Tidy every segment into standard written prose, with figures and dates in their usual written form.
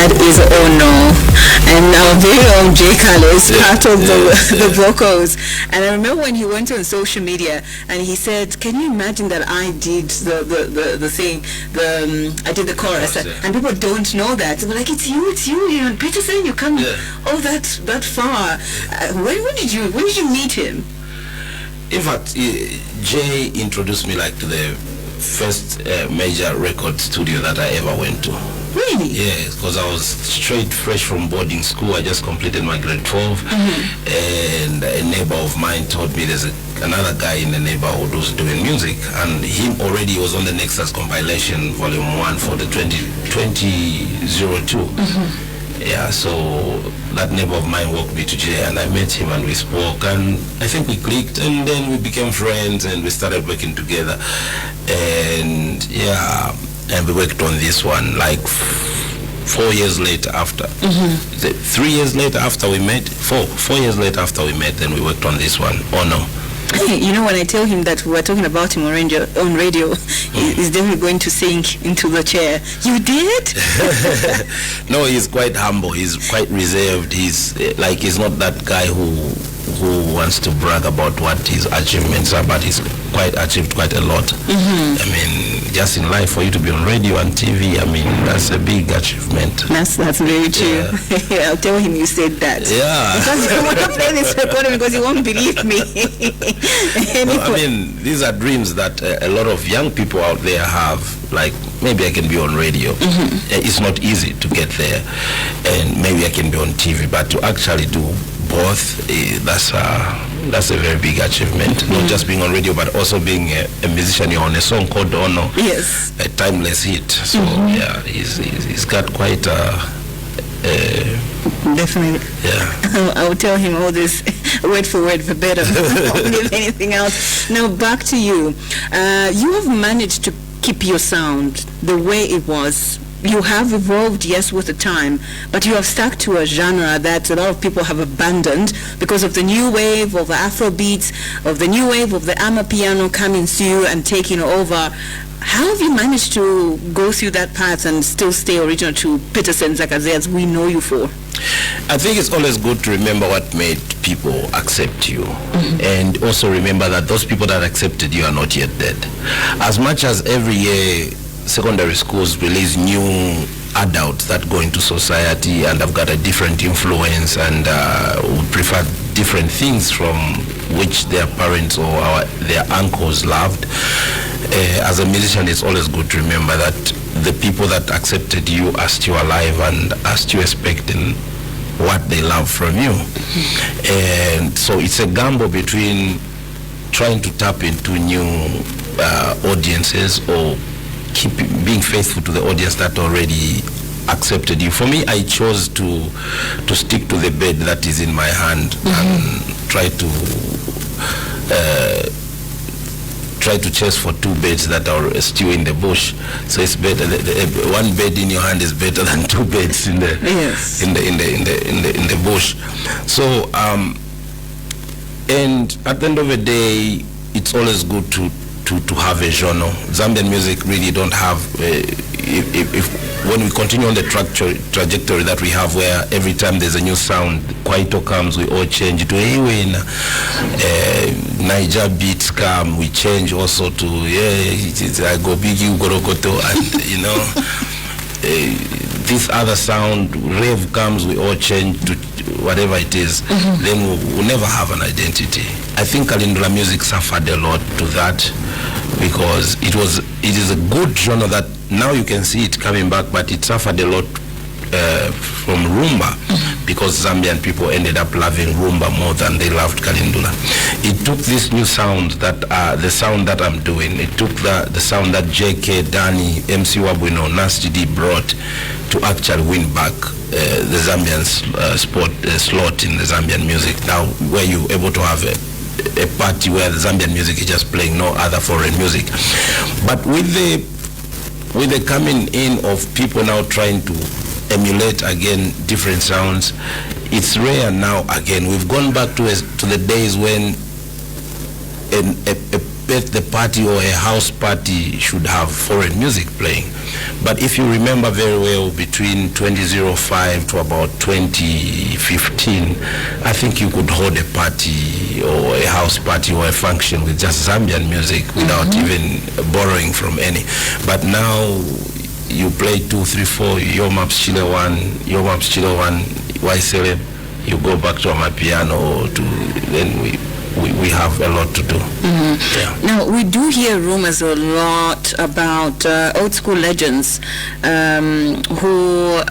that is Oh No. And our very own J. Kala is part of the vocals. And I remember when he went on social media and he said, can you imagine that I did the thing, I did the chorus, and people don't know that. They were like, it's you, you're in Petersen, you come that far. When did you meet him? In fact, Jay introduced me like to the first major record studio that I ever went to. Really? Yes, because I was fresh from boarding school. I just completed my grade 12, and a neighbor of mine told me there's another guy in the neighborhood who's doing music, and him already was on the Nexus compilation volume 1 for the 2002. Yeah, so that neighbor of mine walked me to Jay, and I met him and we spoke, and I think we clicked, and then we became friends and we started working together. And yeah, and we worked on this one like 4 years later after. 3 years later after we met, 4 years later after we met, then we worked on this one. Oh No. You know, when I tell him that we were talking about him on radio, he's definitely going to sink into the chair. You did? No, he's quite humble. He's quite reserved. He's not that guy who wants to brag about what his achievements are, but he's achieved quite a lot. I mean, just in life, for you to be on radio and TV, I mean, that's a big achievement. That's very true. Yeah. I'll tell him you said that. Yeah. Because you want to play this recording because you won't believe me. No, I mean, these are dreams that a lot of young people out there have. Like, maybe I can be on radio. It's not easy to get there. And maybe I can be on TV, but to actually do both, that's a very big achievement. Not just being on radio, but also being a musician. You're on a song called Oh No. Yes. A timeless hit. So yeah, he's got quite a definitely. Yeah. I will tell him all this word for word verbatim. If anything else. Now back to you. You have managed to keep your sound the way it was. You have evolved, yes, with the time, but you have stuck to a genre that a lot of people have abandoned because of the new wave of the Afro beats, of the new wave of the Amapiano coming through and taking over. How have you managed to go through that path and still stay original to Petersen Zagaze as we know you for? I think it's always good to remember what made people accept you, and also remember that those people that accepted you are not yet dead. As much as every year secondary schools release new adults that go into society and have got a different influence and would prefer different things from which their parents or their uncles loved. As a musician, it's always good to remember that the people that accepted you are still alive and are still expecting what they love from you. And so it's a gamble between trying to tap into new audiences or being faithful to the audience that already accepted you. For me, I chose to stick to the bed that is in my hand and try to chase for two beds that are still in the bush. So it's better. One bed in your hand is better than two beds in the in the bush. So and at the end of the day, it's always good to have a genre. Zambian music really don't have, when we continue on the trajectory that we have, where every time there's a new sound, Kwaito comes, we all change to Niger beats come, we change also to I go big, you go rokoto, and you know this other sound, rave comes, we all change to whatever it is. Then we'll never have an identity. I think Kalindula music suffered a lot to that, because it is a good genre that now you can see it coming back, but it suffered a lot from rumba, because Zambian people ended up loving rumba more than they loved Kalindula. It took this new sound that the sound that I'm doing, it took the sound that JK, Danny, MC Wabuino, Nasty D brought to actually win back the Zambian slot in the Zambian music. Now, where you're able to have a party where the Zambian music is just playing, no other foreign music. But with the coming in of people now trying to emulate again different sounds, it's rare now again. We've gone back to the days when a birthday party or a house party should have foreign music playing. But if you remember very well, between 2005 to about 2015, I think you could hold a party or a house party or a function with just Zambian music without even borrowing from any. But now you play 2, 3, 4, Yomaps Chile 1, Y7, you go back to my piano, then we have a lot to do. Yeah. Now, we do hear rumors a lot about old school legends who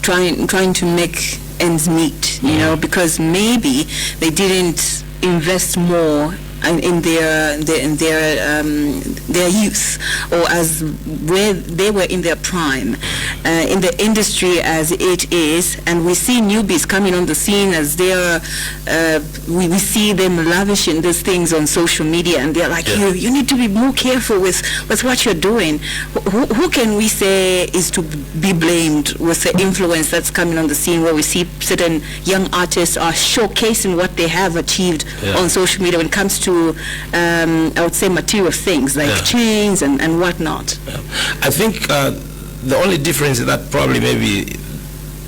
trying to make ends meet, you know, because maybe they didn't invest more in their youth, or as where they were in their prime in the industry as it is, and we see newbies coming on the scene as they're we see them lavishing these things on social media, and they're like, you need to be more careful with what you're doing. Who can we say is to be blamed with the influence that's coming on the scene, where we see certain young artists are showcasing what they have achieved on social media when it comes to I would say material things like chains and whatnot? I think the only difference is that probably maybe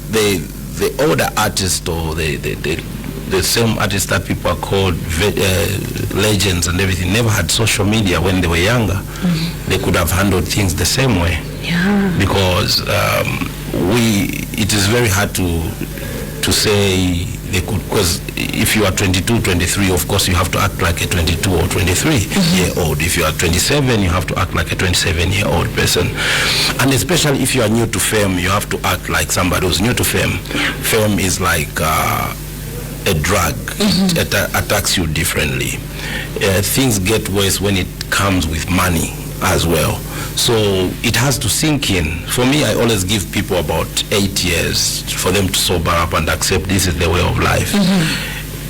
the older artist, or the same artists that people are called legends and everything, never had social media when they were younger. They could have handled things the same way. Because it is very hard to say they could, because if you are 22, 23, of course you have to act like a 22 or 23-year-old. If you are 27, you have to act like a 27-year-old person. And especially if you are new to fame, you have to act like somebody who's new to fame. Fame is like a drug. It attacks you differently. Things get worse when it comes with money as well. So it has to sink in. For me, I always give people about 8 years for them to sober up and accept this is the way of life.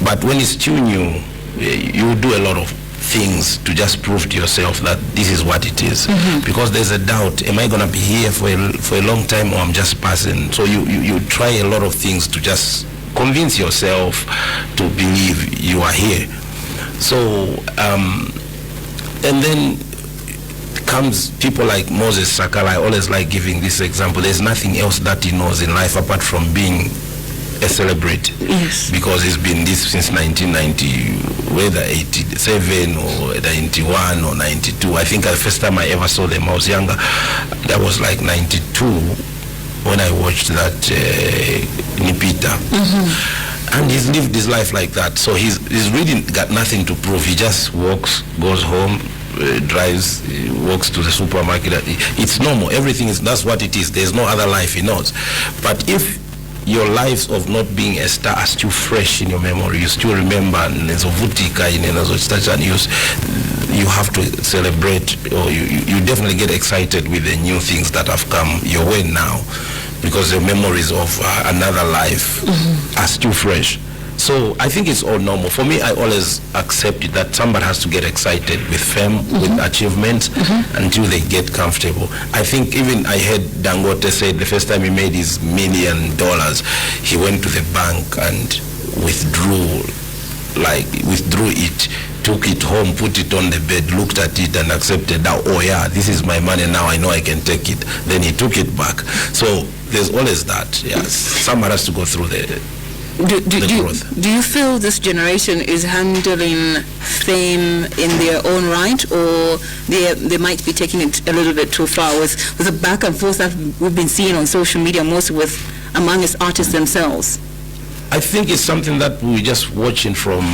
But when it's too new, you do a lot of things to just prove to yourself that this is what it is. Because there's a doubt, am I going to be here for a long time, or I'm just passing? So you try a lot of things to just convince yourself to believe you are here. So, and then comes people like Moses Sakala. I always like giving this example. There's nothing else that he knows in life apart from being a celebrity. Because he's been this since 1990, whether 87 or 91 or 92. I think the first time I ever saw them, I was younger. That was like 92 when I watched that Nipita. And he's lived his life like that. So he's really got nothing to prove. He just walks, goes home, drives, walks to the supermarket. It's normal. Everything is, that's what it is. There's no other life he knows. But if your lives of not being a star are still fresh in your memory, you still remember, and you have to celebrate, or you definitely get excited with the new things that have come your way now, because the memories of another life are still fresh. So I think it's all normal. For me, I always accept it that somebody has to get excited with fame, with achievements, until they get comfortable. I think even I heard Dangote say the first time he made his $1 million, he went to the bank and withdrew it, took it home, put it on the bed, looked at it and accepted that, oh yeah, this is my money now, I know I can take it. Then he took it back. So there's always that. Yes, someone has to go through the growth. Do you feel this generation is handling fame in their own right, or they might be taking it a little bit too far with the back and forth that we've been seeing on social media, mostly with among us artists themselves? I think it's something that we're just watching from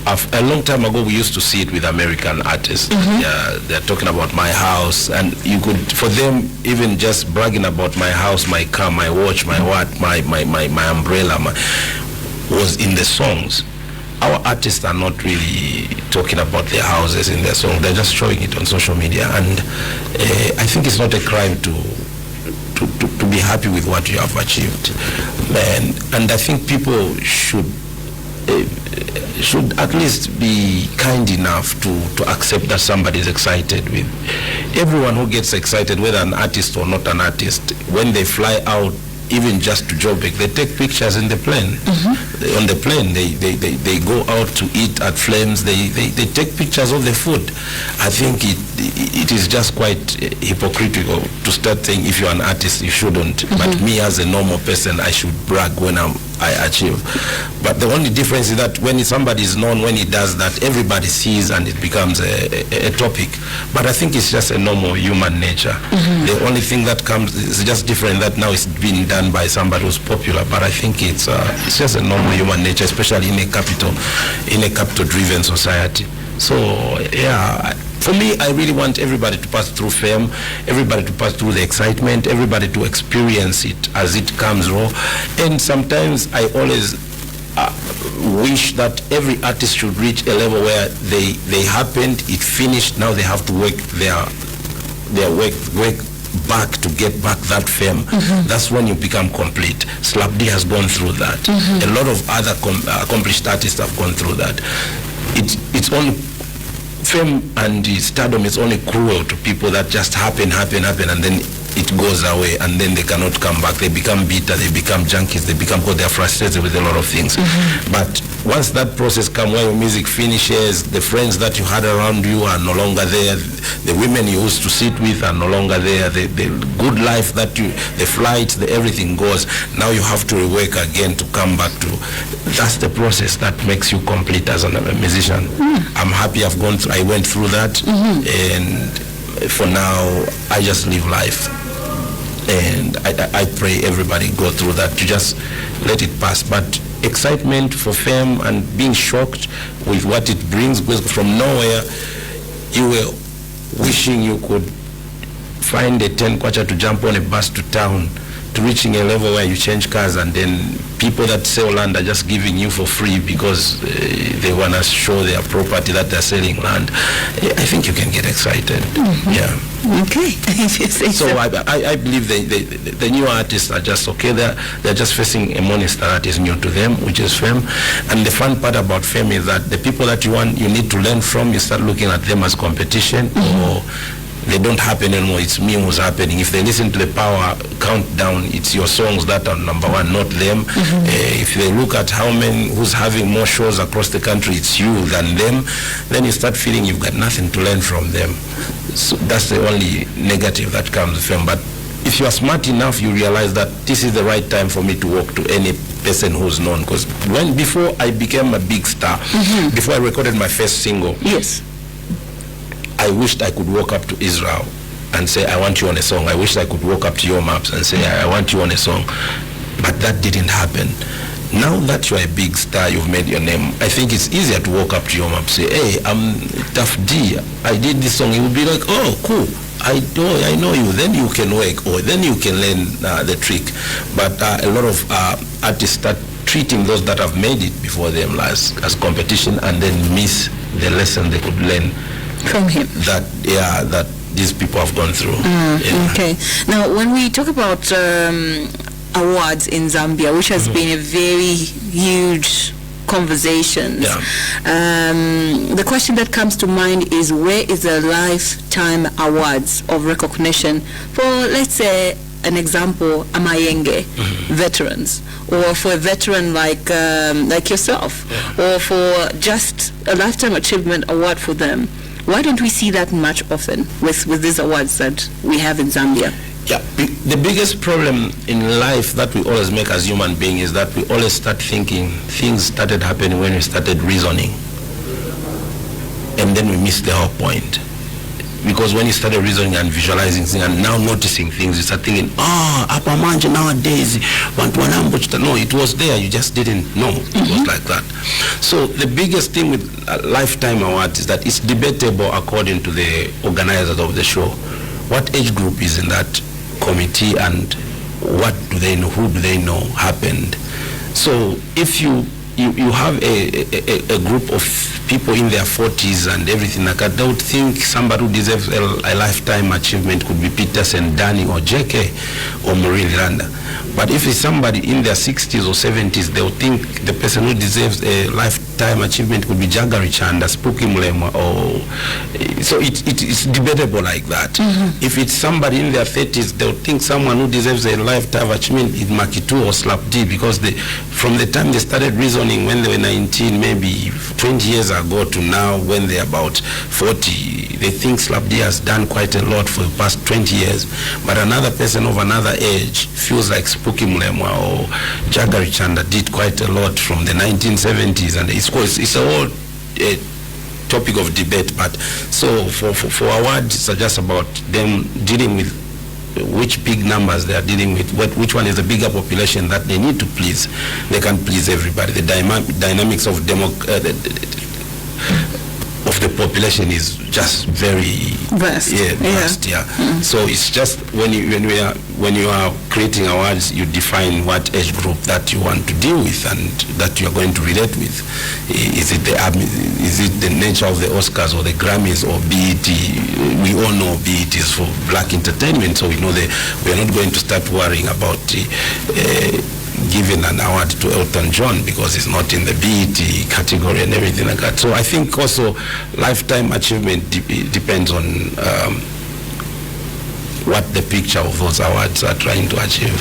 a long time ago. We used to see it with American artists. They're talking about my house, and you could, for them, even just bragging about my house, my car, my watch, my what, my umbrella, was in the songs. Our artists are not really talking about their houses in their song. They're just showing it on social media, and I think it's not a crime to be happy with what you have achieved. And I think people should at least be kind enough to accept that somebody is excited with. Everyone who gets excited, whether an artist or not an artist, when they fly out even just to Joburg, they take pictures in the plane. On the plane, they go out to eat at Flames. They take pictures of the food. I think it is just quite hypocritical to start saying if you're an artist, you shouldn't. But me as a normal person, I should brag when I achieve. But the only difference is that when somebody is known, when he does that, everybody sees and it becomes a topic. But I think it's just a normal human nature. The only thing that comes is just different that now it's being done by somebody who's popular. But I think it's just a normal human nature, especially in a capital-driven society. So yeah, for me, I really want everybody to pass through fame, everybody to pass through the excitement, everybody to experience it as it comes raw. And sometimes I always wish that every artist should reach a level where they happened, it finished, now they have to work their work back to get back that fame. That's when you become complete. Slap D has gone through that. A lot of other accomplished artists have gone through that. It's only fame and stardom is only cruel to people that just happen, and then it goes away, and then they cannot come back. They become bitter, they become junkies, because they're frustrated with a lot of things. But once that process comes where your music finishes, the friends that you had around you are no longer there, the women you used to sit with are no longer there, the good life that the flights, everything goes. Now you have to rework again to come back to. That's the process that makes you complete as a musician. I'm happy I went through that, and for now I just live life. And I pray everybody go through that, to just let it pass. But excitement for fame and being shocked with what it brings, because from nowhere you were wishing you could find a 10 kwacha to jump on a bus to town, to reaching a level where you change cars, and then people that sell land are just giving you for free because they want to show their property that they're selling land. I think you can get excited. Yeah. Okay. So I believe the new artists are just okay. They're just facing a monster that is new to them, which is fame. And the fun part about fame is that the people that you need to learn from, you start looking at them as competition, or they don't happen anymore. It's me who's happening. If they listen to the Power Countdown, it's your songs that are number one, not them. If they look at who's having more shows across the country, it's you than them. Then you start feeling you've got nothing to learn from them. So that's the only negative that comes with them. But if you are smart enough, you realize that this is the right time for me to walk to any person who's known. Because before I became a big star, before I recorded my first single, yes, I wished I could walk up to Israel and say, I want you on a song. I wished I could walk up to Your Maps and say, I want you on a song. But that didn't happen. Now that you're a big star, you've made your name, I think it's easier to walk up to Your Maps, say, hey, I'm Tough D. I did this song. You would be like, oh, cool. I know you. Then you can work, or then you can learn the trick. But a lot of artists start treating those that have made it before them as competition, and then miss the lesson they could learn from him. That these people have gone through. Okay. Now, when we talk about awards in Zambia, which has been a very huge conversation, the question that comes to mind is, where is the lifetime awards of recognition for, let's say, an example, Amayenge veterans, or for a veteran like yourself, or for just a lifetime achievement award for them? Why don't we see that much often with these awards that we have in Zambia? Yeah, the biggest problem in life that we always make as human beings is that we always start thinking things started happening when we started reasoning, and then we miss the whole point. Because when you started reasoning and visualizing things and now noticing things, you start thinking, Upper Manje nowadays, no, it was there, you just didn't know it was like that. So the biggest thing with lifetime awards is that it's debatable according to the organizers of the show. What age group is in that committee, and what do they know, who do they know happened? So if you have a group of people in their 40s and everything like that, they would think somebody who deserves a lifetime achievement could be Petersen, Danny, or JK, or Maureen Landa. But if it's somebody in their 60s or 70s, they would think the person who deserves a lifetime lifetime achievement could be Chanda, Spooky Mlemwa, or so it's debatable like that. If it's somebody in their 30s, they'll think someone who deserves a lifetime achievement is Makitu or Slap D, because from the time they started reasoning when they were 19, maybe 20 years ago, to now when they're about 40, they think Slap D has done quite a lot for the past 20 years. But another person of another age feels like Spooky Mlemwa or Chanda did quite a lot from the 1970s, and it's a whole topic of debate. But so for awards, it's just about them dealing with which big numbers they are dealing with, which one is the bigger population that they need to please. They can please everybody. The dynamics of the population is just very vast. So it's just when you are creating awards, you define what age group that you want to deal with and that you are going to relate with. Is it the nature of the Oscars or the Grammys or BET? We all know BET is for black entertainment, so we know that we are not going to start worrying about giving an award to Elton John because it's not in the BET category and everything like that. So I think also lifetime achievement depends on what the picture of those awards are trying to achieve.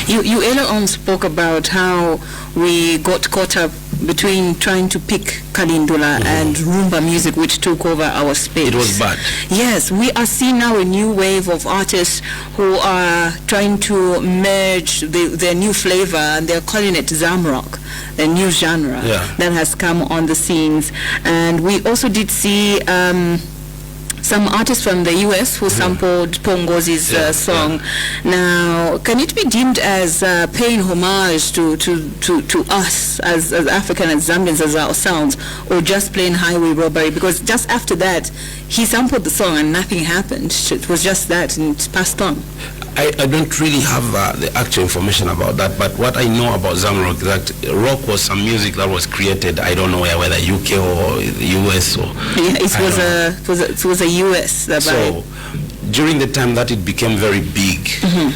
You earlier on spoke about how we got caught up between trying to pick Kalindula and Rumba music, which took over our space. It was bad. Yes, we are seeing now a new wave of artists who are trying to merge their new flavor, and they're calling it Zamrock, a new genre that has come on the scenes. And we also did see some artists from the U.S. who sampled Pongozi's song. Now, can it be deemed as paying homage to us as African and Zambians as our sounds, or just plain highway robbery? Because just after that, he sampled the song and nothing happened. It was just that, and it's passed on. I don't really have the actual information about that, but what I know about Zamrock is that rock was some music that was created, I don't know whether UK or US or... Yeah, it was a US. So during the time that it became very big,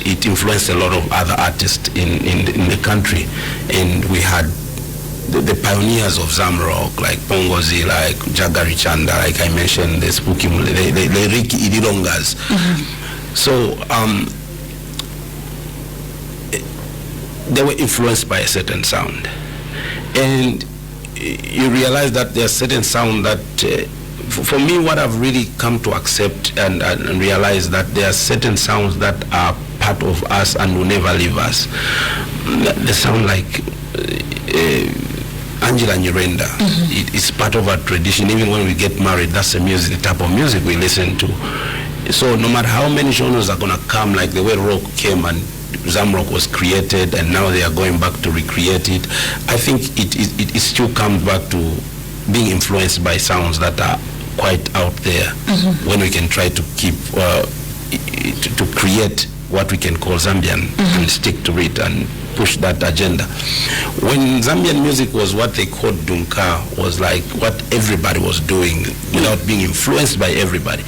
it influenced a lot of other artists in the country, and we had the pioneers of Zamrock, like Pongozi, like Chanda, like I mentioned, the Spooky, the Ricky Idilongas. So they were influenced by a certain sound, and you realize that there are certain sound that for me, what I've really come to accept and realize that there are certain sounds that are part of us and will never leave us. They sound like Angela Nyirenda. It's part of our tradition. Even when we get married, that's the type of music we listen to. So no matter how many genres are going to come, like the way rock came and Zamrock was created, and now they are going back to recreate it, I think it still comes back to being influenced by sounds that are quite out there, when we can try to keep, to create what we can call Zambian and stick to it and push that agenda. When Zambian music was what they called Dunka, was like what everybody was doing without being influenced by everybody.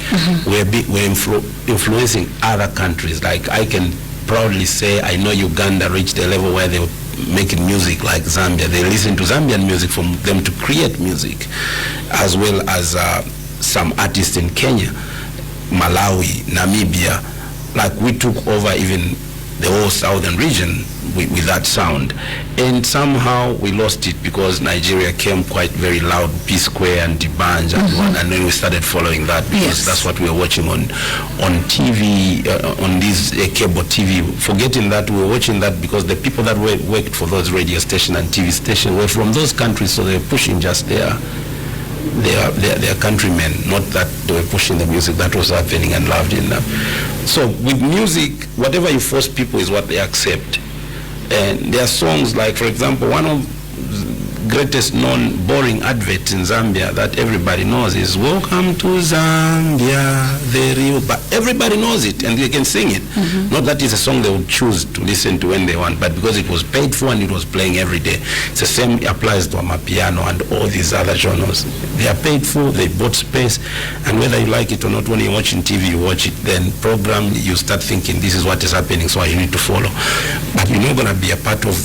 We're influencing other countries. Like I can proudly say I know Uganda reached a level where they were making music like Zambia. They listen to Zambian music for them to create music, as well as some artists in Kenya, Malawi, Namibia. Like we took over even the whole southern region with that sound, and somehow we lost it because Nigeria came quite very loud, P Square and D'banj and then we started following that because that's what we were watching on TV, on this cable TV, forgetting that we were watching that because the people that worked for those radio station and TV station were from those countries, so they were pushing just their countrymen, not that they were pushing the music that was happening and loved in them. So with music, whatever you force people is what they accept. And there are songs like, for example, one of the greatest known boring adverts in Zambia that everybody knows is "Welcome to Zambia, the real," but everybody knows it and they can sing it. Not that it's a song they would choose to listen to when they want, but because it was paid for and it was playing every day. It's the same applies to Amapiano and all these other genres. They are paid for, they bought space, and whether you like it or not, when you're watching TV, you watch it, then program, you start thinking this is what is happening, so I need to follow. But you're not going to be a part of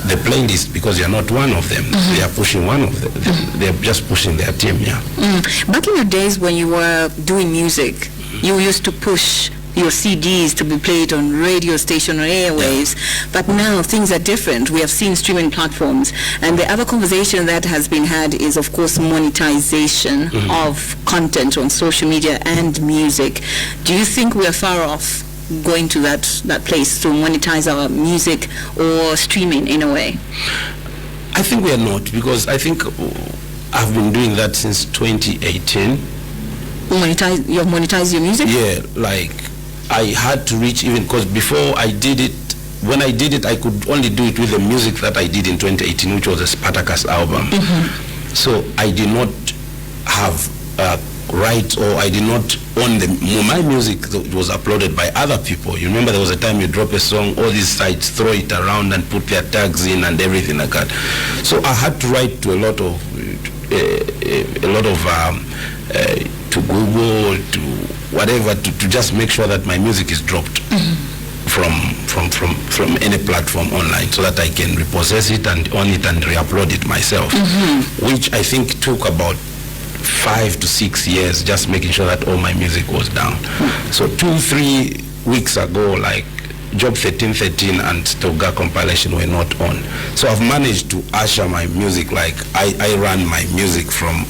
the playlist because you're not one of them. They are pushing one of them. They're just pushing their team, yeah. Back in the days when you were doing music, you used to push your CDs to be played on radio station or airwaves, but now things are different. We have seen streaming platforms, and the other conversation that has been had is, of course, monetization of content on social media and music. Do you think we are far off going to that place to monetize our music or streaming in a way? I think we are not, because I think I've been doing that since 2018. You monetize your music? Yeah, like I had to reach, even because before I did it, when I did it, I could only do it with the music that I did in 2018, which was a Spartacus album. So I did not have rights, or I did not own my music. It was uploaded by other people. You remember there was a time you drop a song, all these sites throw it around and put their tags in and everything like that. So I had to write to a lot of to Google, to whatever, to just make sure that my music is dropped from any platform online, so that I can repossess it and own it and re-upload it myself, which I think took about 5 to 6 years, just making sure that all my music was down. So 2-3 weeks ago, like Job 1313 and Toga compilation were not on. So I've managed to usher my music, like I run my music from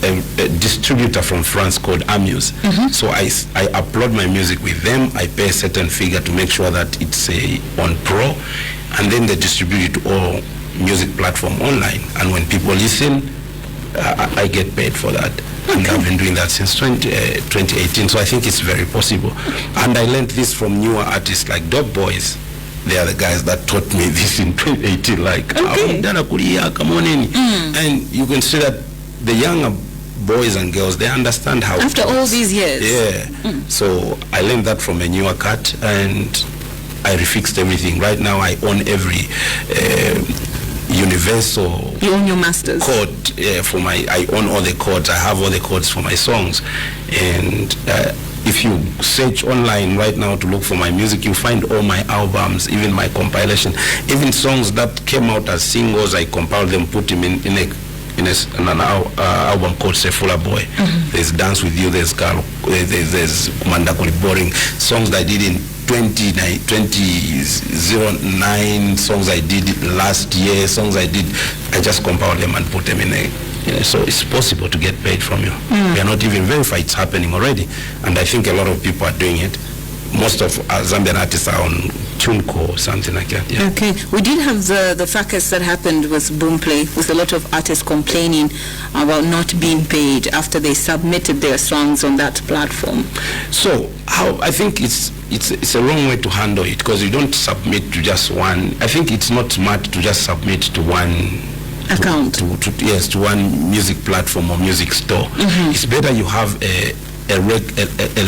a distributor from France called Amuse. So I upload my music with them. I pay a certain figure to make sure that it's on Pro, and then they distribute it to all music platform online. And when people listen, I get paid for that. And I've been doing that since 2018. So I think it's very possible. And I learned this from newer artists like D.O.P boys. They are the guys that taught me this in 2018. Like, come on in. And you can see that the younger boys and girls, they understand how. After all these years. Yeah. So I learned that from a newer cut, and I refixed everything. Right now I own every universal. You own your masters. Code I own all the codes. I have all the codes for my songs, and if you search online right now to look for my music, you find all my albums, even my compilation, even songs that came out as singles. I compiled them, put them in an album called Sefula Boy. There's Dance With You, there's Kumanda Kuli Boring, songs that I did in 2009, songs I did last year, songs I just compiled them and put them so it's possible to get paid from you. We are not even verified, it's happening already, and I think a lot of people are doing it. Most of our Zambian artists are on TuneCo or something like that. Yeah. Okay, we did have the fracas that happened with Boomplay, with a lot of artists complaining about not being paid after they submitted their songs on that platform. So I think it's a wrong way to handle it, because you don't submit to just one. I think it's not smart to just submit to one account. To one music platform or music store. It's better you have a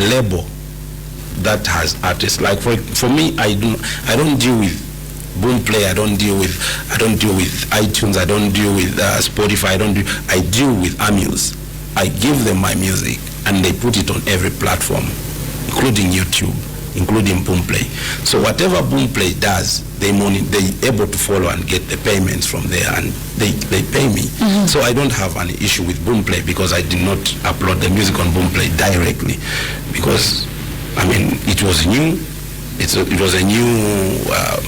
label that has artists. Like for me, I don't deal with Boomplay, I don't deal with iTunes, I don't deal with Spotify, I deal with Amuse. I give them my music and they put it on every platform, including YouTube, including Boomplay. So whatever Boomplay does, they able to follow and get the payments from there, and they pay me. So I don't have an issue with Boomplay, because I did not upload the music on Boomplay directly, because I mean, it was new. It was a new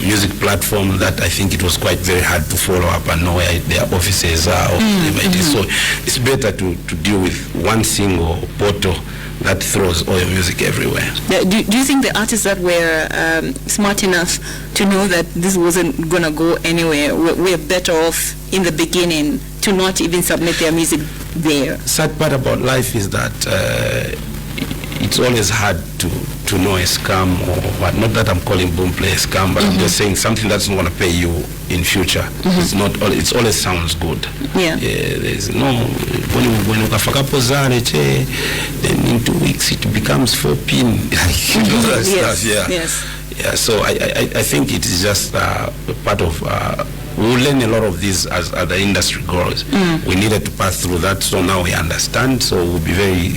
music platform that I think it was quite very hard to follow up and know where their offices are or whatever it is. So it's better to deal with one single portal that throws all your music everywhere. Do you think the artists that were smart enough to know that this wasn't going to go anywhere were better off in the beginning to not even submit their music there? Sad part about life is that it's always hard to know a scam or what. Not that I'm calling Boomplay a scam, but I'm just saying something that's not going to pay you in future. It's always sounds good. Yeah. There's no, when you then in 2 weeks it becomes 4 pin. Yes. Stuff, yeah. Yes. Yeah. So I think it is just part of We will learn a lot of this as the industry grows. We needed to pass through that, so now we understand. So we'll be very,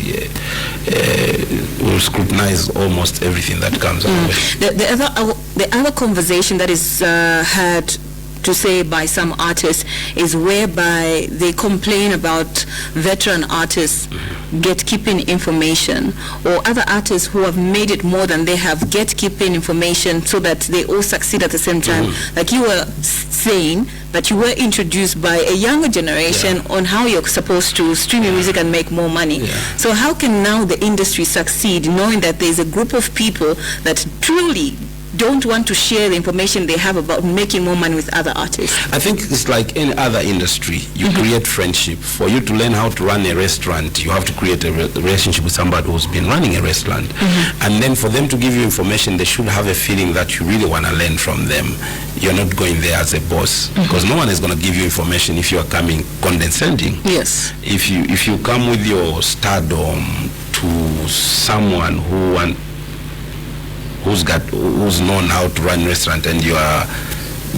we'll scrutinize almost everything that comes our way. The other conversation that is had to say by some artists is whereby they complain about veteran artists gatekeeping information, or other artists who have made it more than they have gatekeeping information so that they all succeed at the same time. Like you were saying that you were introduced by a younger generation on how you're supposed to stream your music and make more money. So how can now the industry succeed knowing that there's a group of people that truly don't want to share the information they have about making more money with other artists? I think it's like any other industry. You create friendship. For you to learn how to run a restaurant, you have to create a relationship with somebody who's been running a restaurant. And then for them to give you information, they should have a feeling that you really want to learn from them. You're not going there as a boss, because no one is going to give you information if you are coming condescending. Yes. If you come with your stardom to someone who's known how to run restaurant, and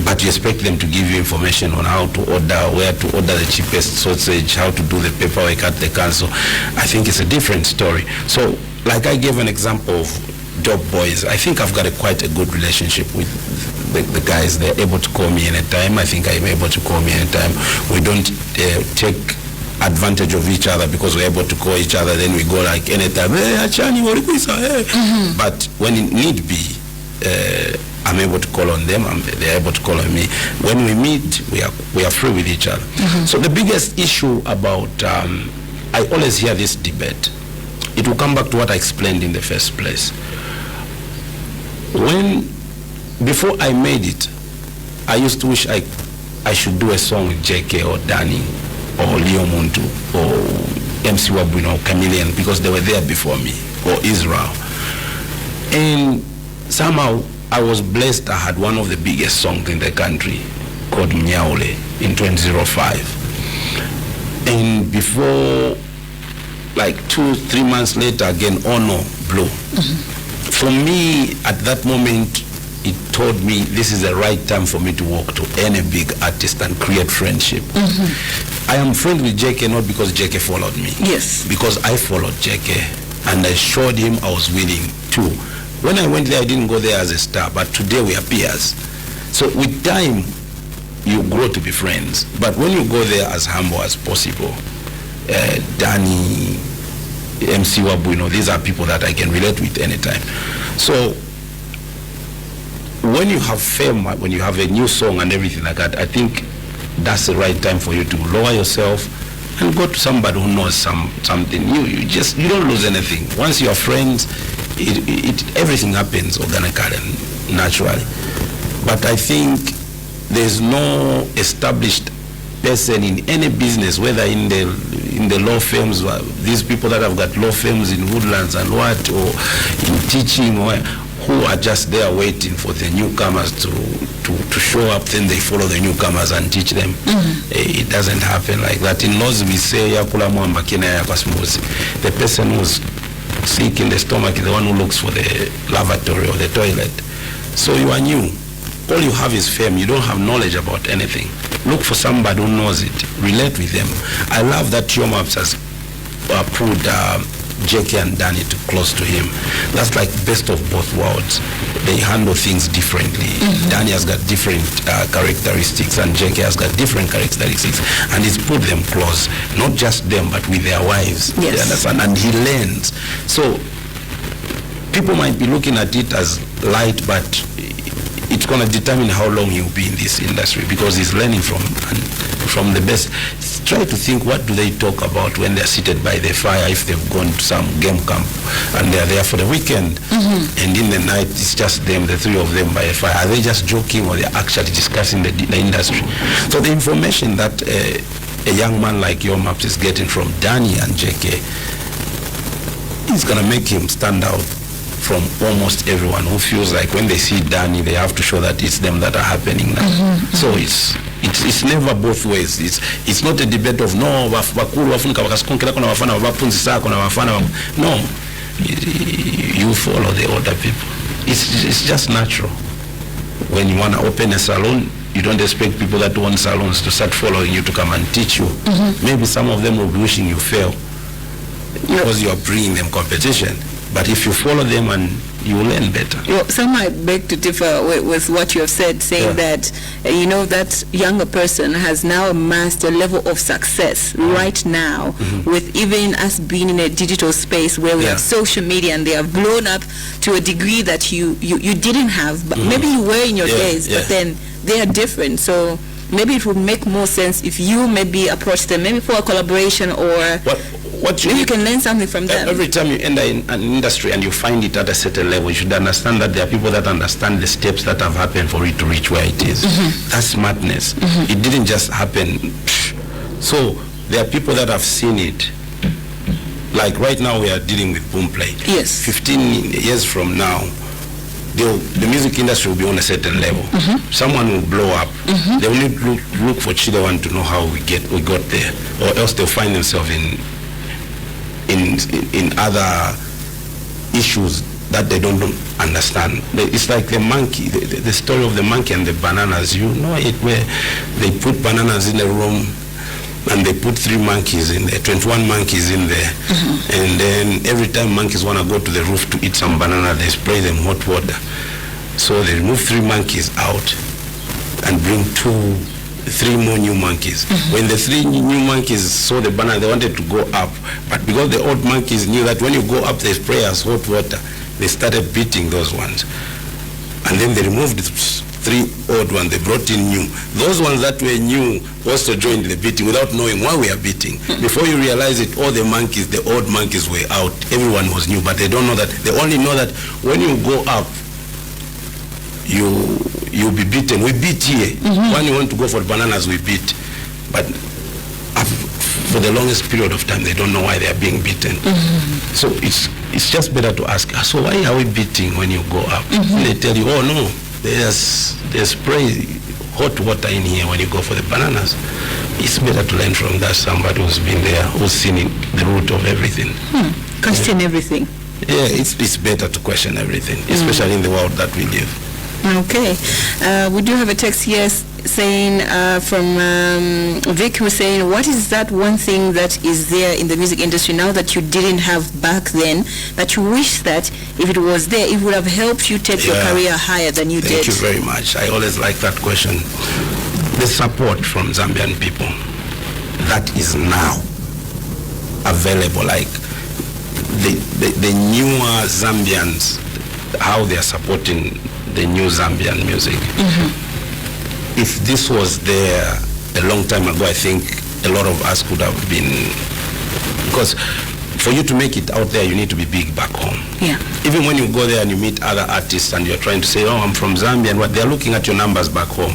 but you expect them to give you information on how to order, where to order the cheapest sausage, how to do the paperwork at the council, I think it's a different story. So, like I gave an example of Dope Boys, I think I've got quite a good relationship with the guys. They're able to call me anytime. I think I'm able to call me anytime. We don't take advantage of each other because we're able to call each other, then we go like anytime, hey, Achani, hey. But when it need be, I'm able to call on them, they're able to call on me. When we meet, we are free with each other. So the biggest issue about, I always hear this debate. It will come back to what I explained in the first place. Before I made it, I used to wish I should do a song with JK or Danny or Leo Muntu or MC Wabwino or Chameleon, because they were there before me, or Israel. And somehow I was blessed. I had one of the biggest songs in the country called Mnyaule in 2005. And before, like 2-3 months later, again, Ono blew. For me, at that moment, it told me this is the right time for me to walk to any big artist and create friendship. I am friends with JK not because JK followed me. Yes. Because I followed JK and I showed him I was willing too. When I went there, I didn't go there as a star, but today we are peers. So with time, you grow to be friends. But when you go there as humble as possible, Danny, MC Wabwino, these are people that I can relate with anytime. So when you have fame, when you have a new song and everything like that, I think that's the right time for you to lower yourself and go to somebody who knows something. You don't lose anything. Once you are friends, everything happens organically and naturally. But I think there's no established person in any business, whether in the law firms, these people that have got law firms in Woodlands and what, or in teaching, or who are just there waiting for the newcomers to show up, then they follow the newcomers and teach them. It doesn't happen like that. In laws we say, the person who's sick in the stomach is the one who looks for the lavatory or the toilet. So you are new. All you have is fame. You don't have knowledge about anything. Look for somebody who knows it. Relate with them. I love that Yomaps has put JK and Danny too close to him. That's like best of both worlds. They handle things differently. Danny has got different characteristics and JK has got different characteristics, and he's put them close, not just them but with their wives. Yes. You understand? And he learns. So people might be looking at it as light, but it's going to determine how long he'll be in this industry, because he's learning from the best. Try to think, what do they talk about when they're seated by the fire, if they've gone to some game camp and they're there for the weekend, and in the night it's just them, the three of them by a fire. Are they just joking, or they're actually discussing the industry? So the information that a young man like Yomaps is getting from Danny and JK is going to make him stand out from almost everyone who feels like when they see Danny, they have to show that it's them that are happening now. So it's never both ways. It's not a debate of no, no. You follow the older people. It's just natural. When you want to open a salon, you don't expect people that own salons to start following you to come and teach you. Maybe some of them will be wishing you fail because you are bringing them competition. But if you follow them, and you will learn better. Some might beg to differ with what you have said, saying that, that younger person has now amassed a level of success right now, with even us being in a digital space where we have social media, and they have blown up to a degree that you didn't have. But maybe you were in your days, but then they are different. So maybe it would make more sense if you maybe approach them, maybe for a collaboration, or maybe you can learn something from them. Every time you enter in an industry and you find it at a certain level, you should understand that there are people that understand the steps that have happened for it to reach where it is. That's smartness. It didn't just happen. So there are people that have seen it. Like right now we are dealing with boom play. Yes. 15 years from now, the music industry will be on a certain level. Someone will blow up. They will need to look for Chilewan to know how we got there, or else they'll find themselves in other issues that they don't understand. It's like the monkey, the story of the monkey and the bananas. You know it, where they put bananas in a room and they put 3 monkeys in there, 21 monkeys in there, and then every time monkeys want to go to the roof to eat some banana, they spray them hot water. So they remove 3 monkeys out and bring 3 more new monkeys. When the 3 new monkeys saw the banana, they wanted to go up, but because the old monkeys knew that when you go up, they spray us hot water, they started beating those ones. And then they removed the 3 old ones, they brought in new. Those ones that were new also joined the beating without knowing why we are beating. Before you realize it, all the monkeys, the old monkeys were out. Everyone was new, but they don't know that. They only know that when you go up, you'll be beaten. We beat here. When you want to go for bananas, we beat. But for the longest period of time, they don't know why they are being beaten. So it's just better to ask, so why are we beating when you go up? They tell you, oh no, there's spray hot water in here when you go for the bananas. It's better to learn from that, somebody who's been there, who's seen the root of everything. Question everything. Yeah, it's better to question everything, especially in the world that we live. Okay. We do have a text here saying from Vic, who's saying, what is that one thing that is there in the music industry now that you didn't have back then, that you wish that if it was there, it would have helped you take your career higher than you did? Thank you very much. I always like that question. The support from Zambian people that is now available, like the newer Zambians, how they are supporting the new Zambian music. If this was there a long time ago, I think a lot of us could have been, because for you to make it out there, you need to be big back home. Even when you go there and you meet other artists and you're trying to say, oh, I'm from Zambia, and what they're looking at your numbers back home.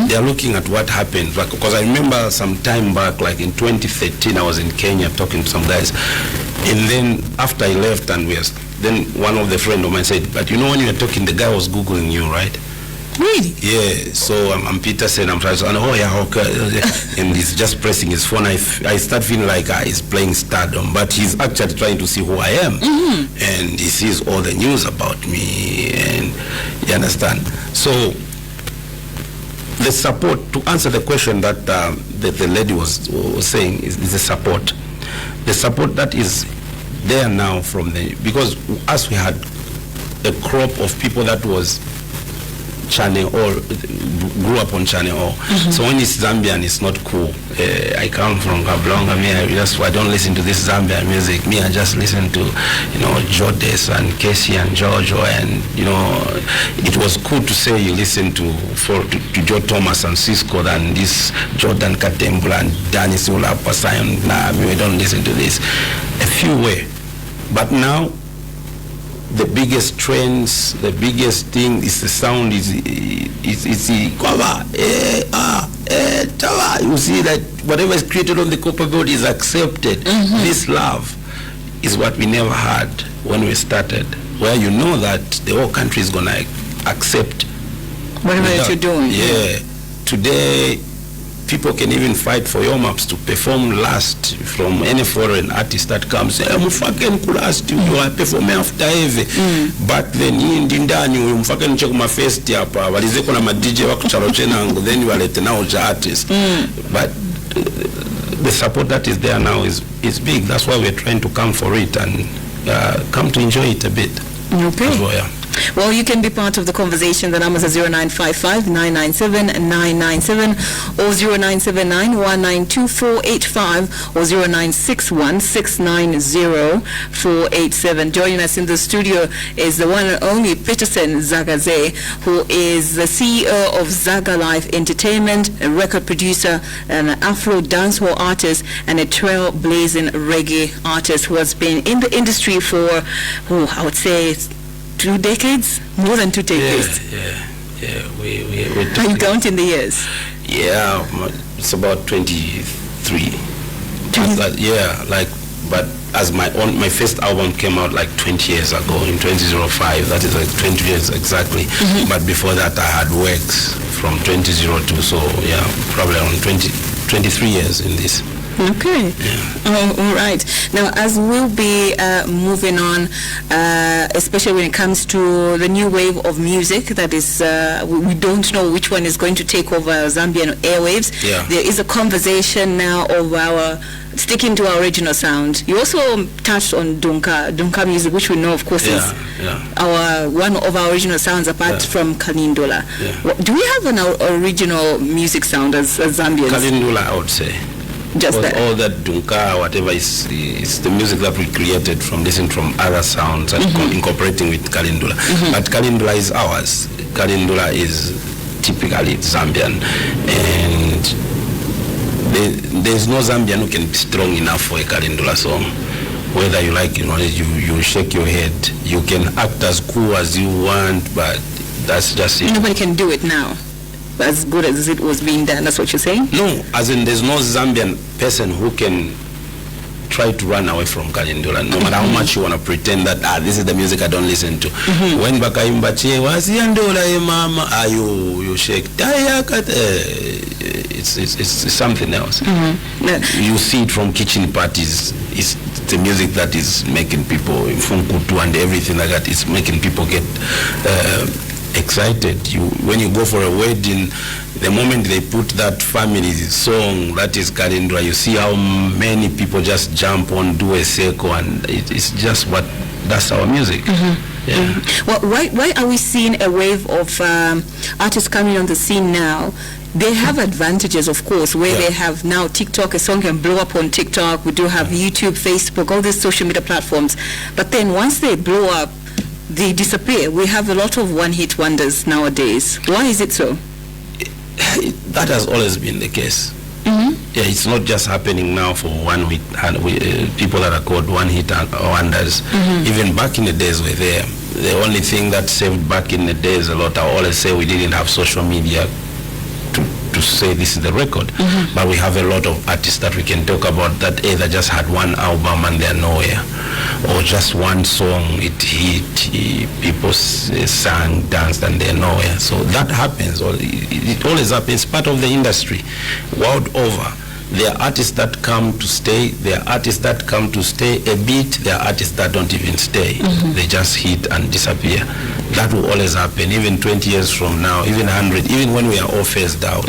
They're looking at what happened. Because I remember some time back, like in 2013, I was in Kenya talking to some guys. And then after I left, and then one of the friends of mine said, but you know when you were talking, the guy was Googling you, right? Really? Yeah, so I'm Petersen, I'm trying to say, oh yeah, okay. And he's just pressing his phone. I start feeling like he's playing stardom, but he's actually trying to see who I am. And he sees all the news about me, and you understand? So the support, to answer the question that the lady was saying, is the support. The support that is there now from because us, we had a crop of people that was Channel or grew up on Channel or. So when it's Zambian, it's not cool. I come from Kablonga, I don't listen to this Zambian music. I just listen to, Jodes and Casey and Giorgio, and it was cool to say you listen to Joe Thomas and Cisco than this Jordan Katembula and Danny Sula Pasayon. We don't listen to this. A few way, but now the biggest trends, the biggest thing is the sound is the kwaba, you see that whatever is created on the copper board is accepted. This love is what we never had when we started, where you know that the whole country is going to accept whatever you're doing. Yeah. Today, people can even fight for your maps to perform last from any foreign artist that comes. Mufake last, you are performing after heavy. But then in Dindani, mufake check my first yapa, walize kuna ma DJ wako charochenango, then you are let now artist. But the support that is there now is big. That's why we're trying to come for it and come to enjoy it a bit. Okay. As well, yeah. Well, you can be part of the conversation. The numbers are 0955-997-997 or 0979-192-485 or 0961-690-487. Joining us in the studio is the one and only Petersen Zagaze, who is the CEO of Zaga Live Entertainment, a record producer, an Afro dancehall artist, and a trailblazing reggae artist who has been in the industry for, I would say, 2 decades? More than 2 decades. Yeah. We Are you counting the years? Yeah, it's about 23. But as my first album came out like 20 years ago in 2005. That is like 20 years exactly. But before that, I had works from 2002. So yeah, probably around 23 years in this. Okay. Yeah. All right. Now, as we'll be moving on, especially when it comes to the new wave of music, that is, we don't know which one is going to take over Zambian airwaves. Yeah. There is a conversation now of our sticking to our original sound. You also touched on Dunka music, which we know, of course, is our one of our original sounds apart from Kalindula. Yeah. Do we have an original music sound as Zambians? Kalindula, I would say. Just that. All that Dunka, whatever is the music that we created from listening from other sounds and incorporating with Kalindula. But Kalindula is ours. Kalindula is typically Zambian, and there's no Zambian who can be strong enough for a Kalindula song. Whether you like, you shake your head. You can act as cool as you want, but that's just it. Nobody can do it now as good as it was being done. That's what you're saying? No, as in there's no Zambian person who can try to run away from Kalindula, no matter how much you want to pretend that this is the music I don't listen to. When Bakaimba che wasiandola mama, you shake. It's something else. You see it from kitchen parties. It's the music that is making people funkutu and everything like that. It's making people get excited. When you go for a wedding, the moment they put that family song that is Kalindula, you see how many people just jump on, do a circle, and it's just that's our music. Yeah. Well, why are we seeing a wave of artists coming on the scene now? They have advantages, of course, where they have now TikTok. A song can blow up on TikTok. We do have YouTube, Facebook, all these social media platforms. But then once they blow up, they disappear. We have a lot of one-hit wonders nowadays. Why is it so? That has always been the case. Yeah, it's not just happening now for one hit. People that are called one-hit wonders. Even back in the days were there. The only thing that saved back in the days a lot, I always say, we didn't have social media to say this is the record. But we have a lot of artists that we can talk about that either just had one album and they're nowhere, or just one song, it hit, people sang, danced, and they're nowhere. So that happens. It always happens. Part of the industry, world over. There are artists that come to stay. There are artists that come to stay a bit. There are artists that don't even stay. They just hit and disappear. That will always happen, even 20 years from now, even 100, even when we are all phased out.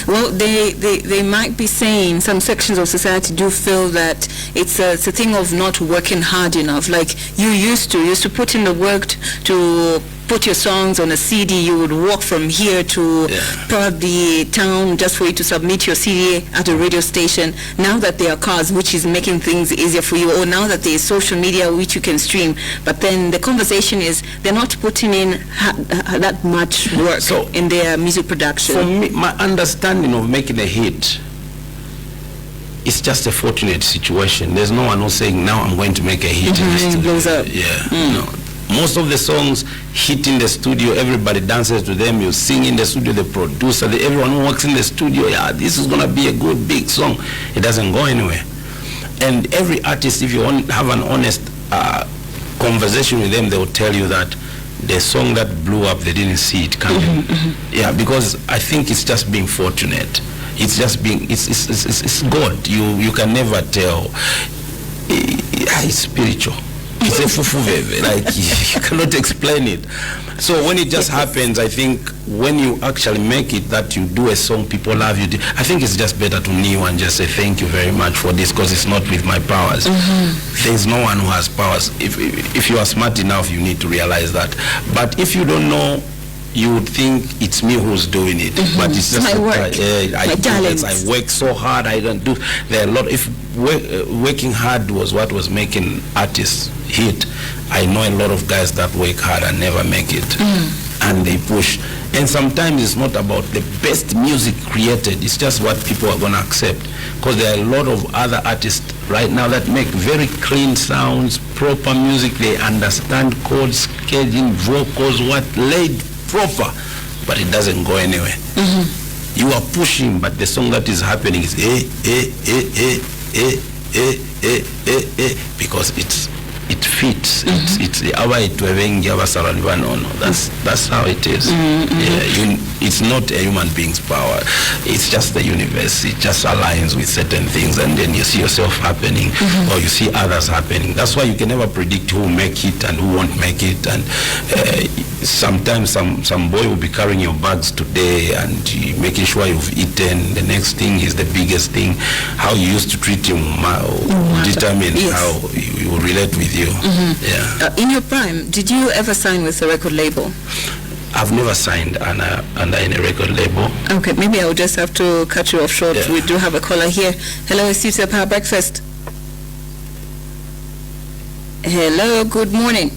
Well, they might be saying, some sections of society do feel that it's a thing of not working hard enough. Like you used to put in the work to put your songs on a CD. You would walk from here to probably town just for you to submit your CD at a radio station. Now that there are cars, which is making things easier for you, or now that there is social media, which you can stream, but then the conversation is they're not putting in that much work in their music production. For me, my understanding of making a hit, it's just a fortunate situation. There's no one who's saying, now I'm going to make a hit in the studio. Blows up. No. Most of the songs hit in the studio, everybody dances to them, you sing in the studio, the producer, everyone who works in the studio, this is going to be a good big song. It doesn't go anywhere. And every artist, if you have an honest conversation with them, they will tell you that the song that blew up, they didn't see it coming. Yeah, because I think it's just being fortunate. It's just being, it's God. You can never tell. It's spiritual. It's a fufu veve. Like, you cannot explain it. So when it just happens, I think when you actually make it that you do a song, people love you, I think it's just better to kneel and just say thank you very much for this, because it's not with my powers. There's no one who has powers. If you are smart enough, you need to realize that. But if you don't know, you would think it's me who's doing it, but it's just my work, I talent. I work so hard. I don't do. There are a lot. If working hard was what was making artists hit, I know a lot of guys that work hard and never make it, and they push. And sometimes it's not about the best music created. It's just what people are gonna accept, because there are a lot of other artists right now that make very clean sounds, proper music. They understand chords, scheduling, vocals, what laid proper, but it doesn't go anywhere. You are pushing, but the song that is happening is because it fits. It's that's how it is. It's not a human being's power. It's just the universe. It just aligns with certain things, and then you see yourself happening, or you see others happening. That's why you can never predict who will make it and who won't make it. And sometimes some boy will be carrying your bags today and making sure you've eaten. The next thing is the biggest thing. How you used to treat him will determine how he will relate with you. In your prime, did you ever sign with a record label? I've never signed under any record label. Okay, maybe I'll just have to cut you off short. We do have a caller here. Hello, it's the Power Breakfast. Hello, good morning.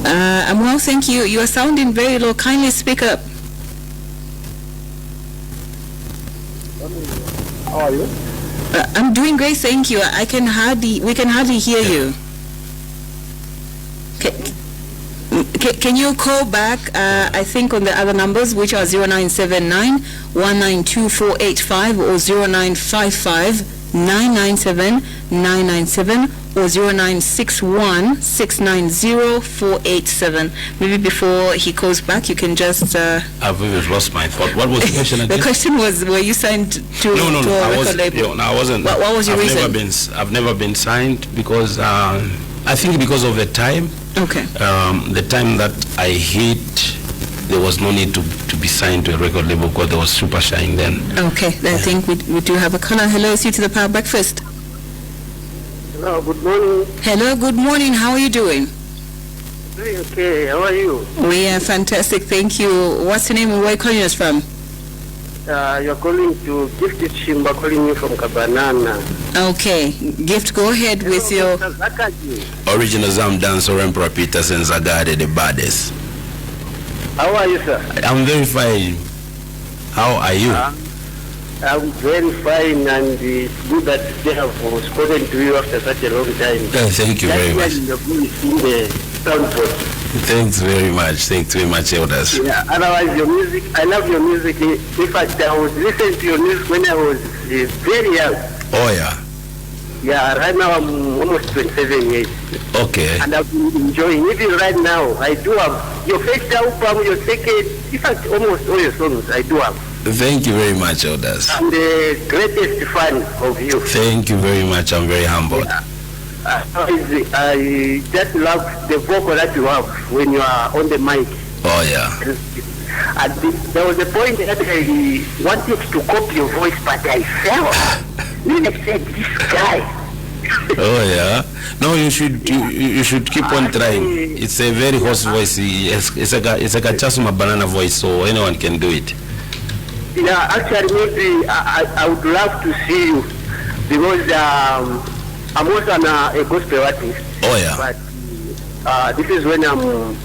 I'm well, thank you. You are sounding very low. Kindly speak up. How are you? I'm doing great, thank you. We can hardly hear you. Can you call back, I think, on the other numbers, which are 0979-192-485 or 0955-997-997 or 0961-690-487. Maybe before he calls back, you can just... I've even lost my thought. What was the question again? The question was, were you signed to No, a record label? No, I wasn't. What was your reason? I've never been signed because, I think because of the time. Okay. The time that I hit, there was no need to be signed to a record label because there was super shine then. Okay, I think we do have a caller. Hello, see you to the Power Breakfast. Hello, good morning. Hello, good morning. How are you doing? Doing okay. How are you? We are fantastic, thank you. What's the name and where are you calling us from? You're calling to Gift Chimba, calling you from Kabanana. Okay, Gift, go ahead with your... Original Zam dancer Emperor Petersen Zagaze, the baddest. How are you, sir? I'm very fine. How are you? I'm very fine, and it's good that they have spoken to you after such a long time. Thank you very much. Thanks very much. Thanks very much, elders. Yeah, otherwise your music, I love your music. In fact, I was listening to your music when I was very young. Oh, yeah. Yeah, right now I'm almost 27 years. Okay. And I've been enjoying. Even right now, I do have your first album, your second, in fact, almost all your songs I do have. Thank you very much, elders. I'm the greatest fan of you. Thank you very much. I'm very humbled. Yeah. I just love the vocal that you have when you are on the mic. Oh, yeah. And there was a point that I wanted to copy your voice, but I fell. Then I said, this guy. Oh, yeah. No, you should keep on trying. It's a very hoarse voice. It's like a Chasuma banana voice, so anyone can do it. Yeah, actually, maybe I would love to see you because I'm also a gospel artist. Oh, yeah. But this is when I'm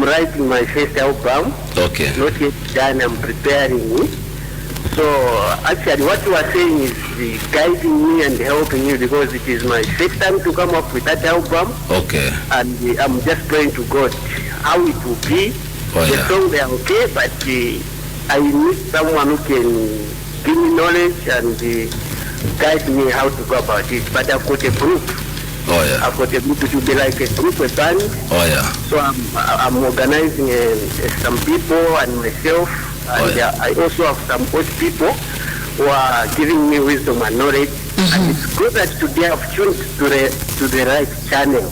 writing my first album. Okay. Not yet done. I'm preparing. So actually, what you are saying is guiding me and helping you because it is my first time to come up with that album. Okay. And I'm just praying to God how it will be. Oh, the yeah. songs are okay, but I need someone who can give me knowledge and guide me how to go about it. But I've got a group. Oh, yeah. I've got a group to be like a group, a band. Oh, yeah. So I'm organizing some people and myself And I also have some old people who are giving me wisdom and knowledge. And it's good that today I've tuned to the right channel.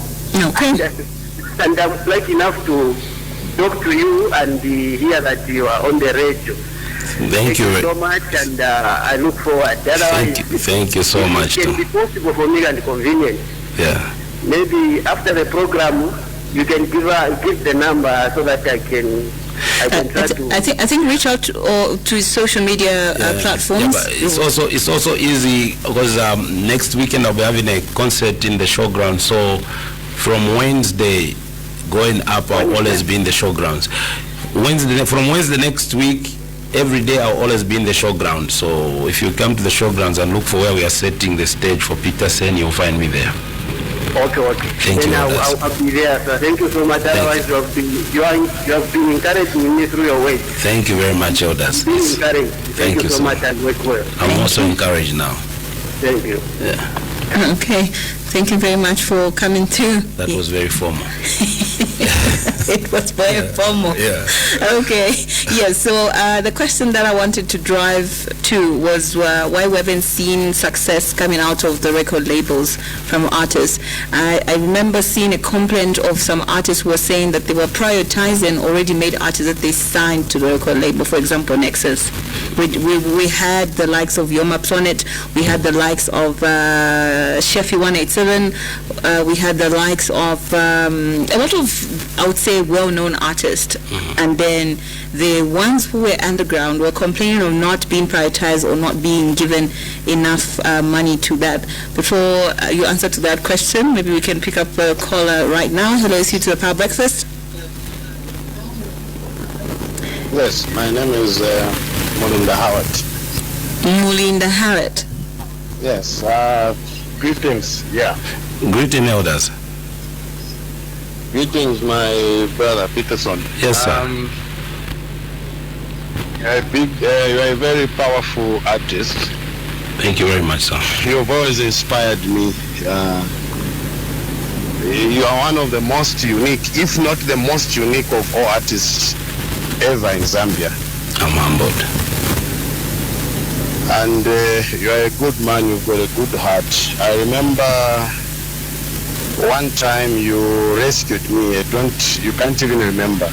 Okay. And I'm lucky enough to talk to you and hear that you are on the radio. Thank you so much, and I look forward. Thank you so much. It can be possible for me and convenient. Yeah. Maybe after the program, you can give the number so that I can try to. I think reach out to his social media platforms. Yeah, but it's also easy because next weekend I'll be having a concert in the showground. So from Wednesday going up, I'll always be in the showgrounds. From Wednesday next week, every day I'll always be in the showground. So if you come to the showgrounds and look for where we are setting the stage for Petersen, you'll find me there. Okay. Thank you. I'll be there, sir. Thank you so much. Otherwise, you have been encouraging me through your way. Thank you very much, elders. Thank you so much, and work well. I'm also encouraged now. Thank you. Yeah. Okay. Thank you very much for coming too. That was very formal. It was very formal. Yeah. Okay. Yes. So the question that I wanted to drive to was why we haven't seen success coming out of the record labels from artists. I remember seeing a complaint of some artists who were saying that they were prioritizing already made artists that they signed to the record label. For example, Nexus. We had the likes of Yoma Planet. We had the likes of Shefi 187. We had the likes of a lot of, I would say, well-known artists. And then the ones who were underground were complaining of not being prioritized or not being given enough money to that. Before you answer to that question, maybe we can pick up a caller right now. Hello, is you to the Power Breakfast? Yes, my name is Mulinda Howard. Mulinda Howard. Yes, greetings. Yeah. Greeting, elders. Greetings, my brother Petersen. Yes, sir. You're a very powerful artist. Thank you very much, sir. You've always inspired me. You are one of the most unique, if not the most unique of all artists ever in Zambia. I'm humbled. And you are a good man, you've got a good heart. I remember one time you rescued me. You can't even remember.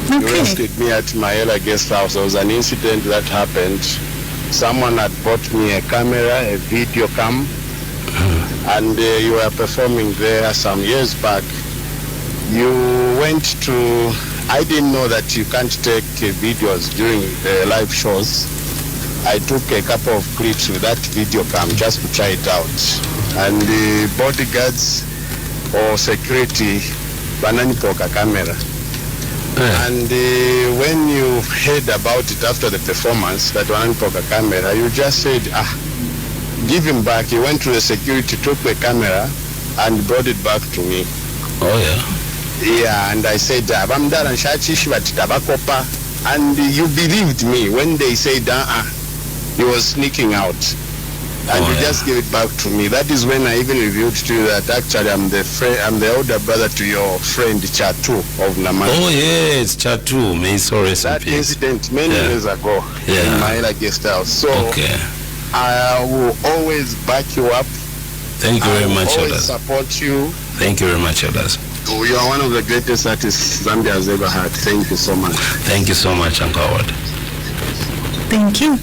Okay. You rescued me at Maela guest house. There was an incident that happened. Someone had bought me a camera, a video cam, and you were performing there some years back. You went to, I didn't know that you can't take videos during live shows. I took a couple of clips with that video cam just to try it out. And the bodyguards or security bananipoka camera. And when you heard about it after the performance, that bananipoka camera, you just said, give him back. He went to the security, took the camera and brought it back to me. Oh, yeah. Yeah, and I said, and you believed me when they said, he was sneaking out. And you just gave it back to me. That is when I even revealed to you that actually I'm the older brother to your friend Chatu of Namani. Oh yes, Chatu. May so rest in that peace. Incident many years ago in my guest house. So I will always back you up. Thank you very much, always elders. Support you. Thank you very much, elders. You are one of the greatest artists Zambia has ever had. Thank you so much. Thank you so much, Uncle Howard. Thank you.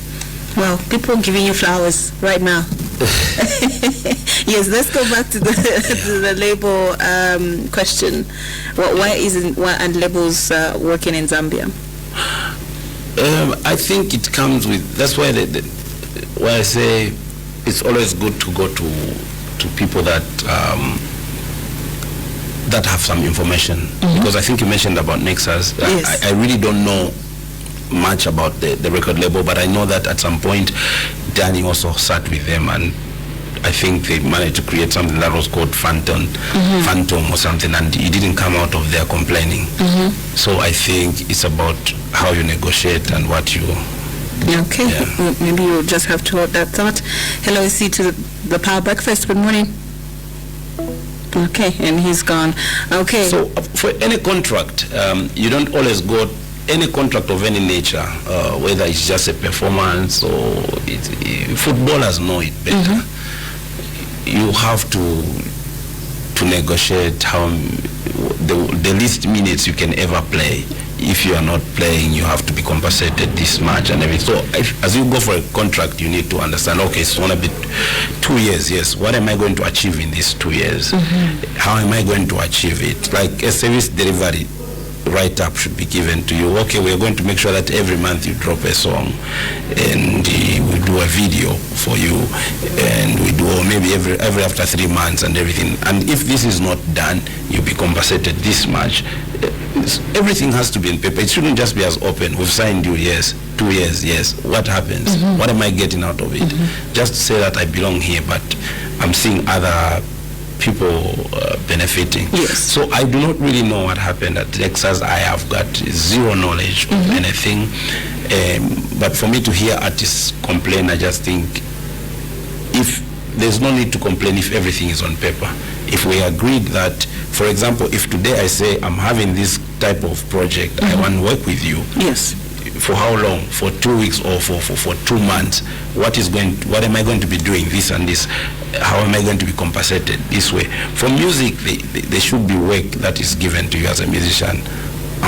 Well, people giving you flowers right now. Yes, let's go back to the label question. Why aren't labels working in Zambia? I think it comes with, that's why why I say it's always good to go to people that that have some information. Because I think you mentioned about Nexus. Yes. I really don't know much about the record label, but I know that at some point Danny also sat with them, and I think they managed to create something that was called Phantom or something, and it didn't come out of their complaining. So I think it's about how you negotiate and what you... Okay, maybe you'll just have to hold that thought. Hello, I see to the Power Breakfast. Good morning. Okay, and he's gone. Okay. So for any contract, you don't always go any contract of any nature, whether it's just a performance or footballers know it better. You have to negotiate how the least minutes you can ever play. If you are not playing, you have to be compensated this much and everything. So as you go for a contract, you need to understand, okay, it's going to be 2 years, yes. What am I going to achieve in these 2 years? How am I going to achieve it? Like a service delivery write-up should be given to you. Okay, we're going to make sure that every month you drop a song and we do a video for you, and we do, or maybe every after 3 months and everything. And if this is not done, you'll be compensated this much. Everything has to be in paper. It shouldn't just be as open. We've signed you, yes. 2 years, yes. What happens? What am I getting out of it? Just to say that I belong here, but I'm seeing other people benefiting. Yes. So I do not really know what happened at Texas. I have got zero knowledge of anything. But for me to hear artists complain, I just think if there's no need to complain if everything is on paper. If we agreed that, for example, if today I say I'm having this type of project, I want to work with you. Yes. For how long? For 2 weeks or for 2 months? What am I going to be doing this and this? How am I going to be compensated this way? For music, there should be work that is given to you as a musician.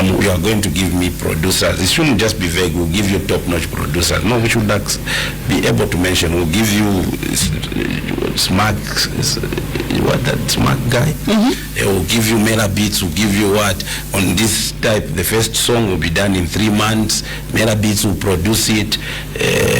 You are going to give me producers. It shouldn't just be vague. We'll give you top-notch producers. No, we should be able to mention. We'll give you smart guy. We'll give you Mela Beats. We'll give you what? On this type, the first song will be done in 3 months. Mela Beats will produce it.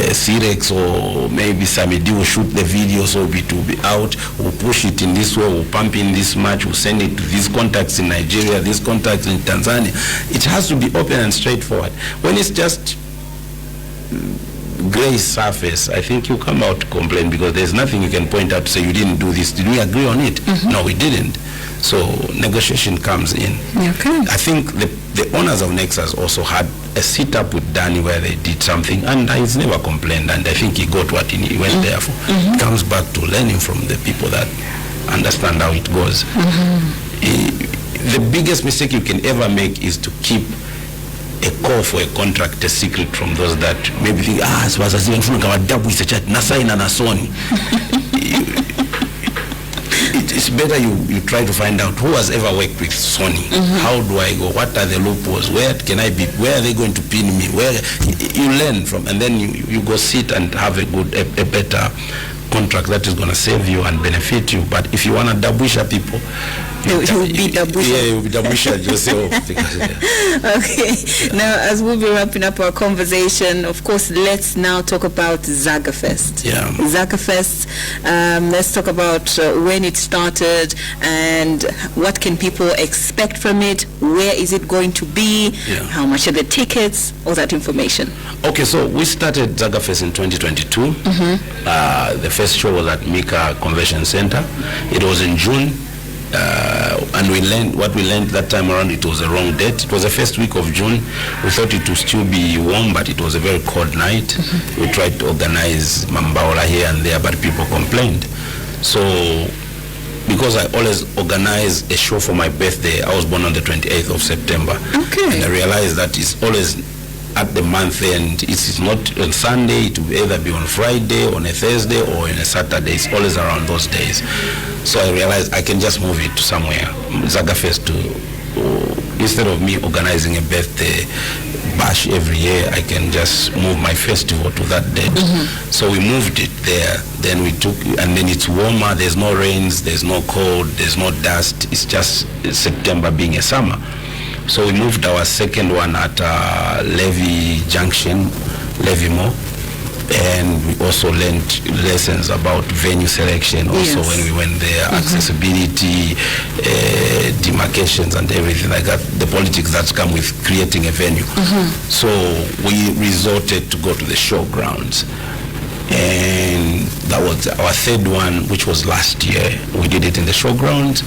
Sirex or maybe Samedi will shoot the video, so it will be out. We'll push it in this way. We'll pump in this much. We'll send it to these contacts in Nigeria, these contacts in Tanzania. It has to be open and straightforward. When it's just gray surface, I think you come out to complain because there's nothing you can point out to say you didn't do this. Did we agree on it? No, we didn't. So negotiation comes in. Okay. I think the owners of Nexus also had a sit-up with Danny where they did something, and he's never complained, and I think he got what he went there for. It comes back to learning from the people that understand how it goes. The biggest mistake you can ever make is to keep a call for a contract a secret from those that maybe think, it's better you try to find out who has ever worked with Sony. How do I go? What are the loopholes? Where can I be? Where are they going to pin me? Where you learn from, and then you go sit and have a better contract that is going to save you and benefit you. But if you want to dabusha people, you'll be dabusha. Yeah, you'll be dabusha yourself. Okay. Now, as we'll be wrapping up our conversation, of course, let's now talk about Zaga Fest. Yeah. Zaga Fest. Let's talk about when it started and what can people expect from it. Where is it going to be? Yeah. How much are the tickets? All that information. Okay, so we started Zaga Fest in 2022. The first show was at Mika Convention Center. It was in June. And we learned that time around. It was the wrong date. It was the first week of June. We thought it would still be warm, but it was a very cold night. We tried to organize Mambaola here and there, but people complained. So because I always organize a show for my birthday, I was born on the 28th of September. Okay. And I realized that it's always at the month end. It's not on Sunday. It will either be on Friday, on a Thursday, or on a Saturday. It's always around those days. So I realized I can just move it to somewhere. Zaga Fest, instead of me organizing a birthday bash every year, I can just move my festival to that date. So we moved it there. Then we took, and then it's warmer. There's no rains. There's no cold. There's no dust. It's just September being a summer. So we moved our second one at Levy Junction, Levy-Mo, and we also learned lessons about venue selection also when we went there, accessibility, demarcations and everything like that, the politics that's come with creating a venue. So we resorted to go to the showgrounds. And that was our third one, which was last year. We did it in the showgrounds.